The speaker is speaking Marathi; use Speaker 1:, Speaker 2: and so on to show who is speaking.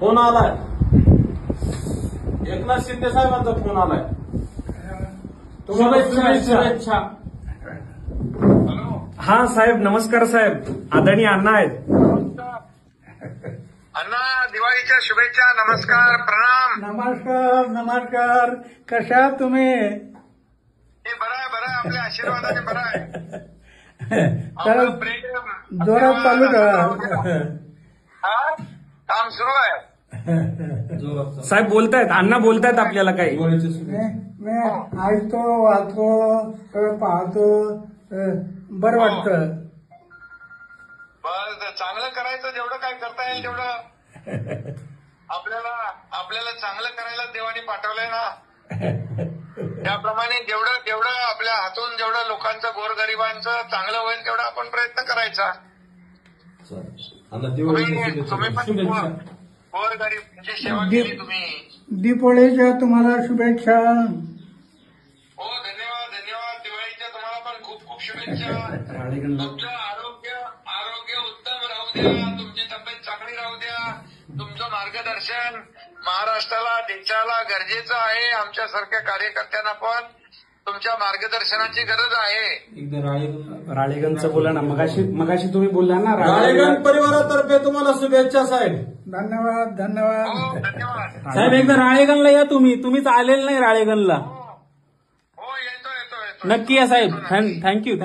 Speaker 1: फोन आलाय, एकनाथ शिंदे साहेबांचा फोन आलाय. शुभेच्छा.
Speaker 2: हा साहेब, नमस्कार साहेब. आदरणीय अण्णा आहेत.
Speaker 3: अण्णा, दिवाळीच्या शुभेच्छा. नमस्कार, प्रणाम.
Speaker 4: नमस्कार नमस्कार. कशा तुम्ही?
Speaker 3: हे बरं आहे, आपल्या आशीर्वादाने बरं आहे.
Speaker 4: तर
Speaker 3: प्रेम
Speaker 4: जोरात चालू करा.
Speaker 3: हा, काम सुरू आहे.
Speaker 2: साहेब बोलतायत, अण्णा बोलतायत आपल्याला काही.
Speaker 4: मी ऐकतो, वाचतो, पाहतो, बरं वाटतं.
Speaker 3: बरं, चांगलं करायचं, जेवढं काय करता येईल तेवढं. आपल्याला चांगलं करायला देवाने पाठवलंय ना. त्याप्रमाणे जेवढं आपल्या हातून जेवढं लोकांचं, गोरगरिबांचं चांगलं होईल तेवढा आपण प्रयत्न करायचा. तुम्ही पण गोरगरिबांची सेवा केली तुम्ही.
Speaker 4: दीपोळीच्या तुम्हाला शुभेच्छा.
Speaker 3: हो, धन्यवाद. दिवाळीच्या तुम्हाला पण खूप खूप शुभेच्छा. तुमचं आरोग्य उत्तम राहू द्या, तुमची तब्येत चांगली राहू द्या. तुमचं मार्गदर्शन महाराष्ट्राला, देशाला गरजेचं आहे. आमच्यासारख्या कार्यकर्त्यांना पण तुमच्या मार्गदर्शनाची गरज आहे.
Speaker 2: राळेगणचं बोला ना. मगाशी तुम्ही बोलला ना.
Speaker 1: राळेगण परिवारातर्फे तुम्हाला शुभेच्छा साहेब.
Speaker 4: धन्यवाद.
Speaker 3: हो, धन्यवाद
Speaker 2: साहेब. एकदा राळेगणला या तुम्हीच आलेलं नाही राळेगणला.
Speaker 3: हो, येतो.
Speaker 2: नक्की या साहेब. थँक्यू.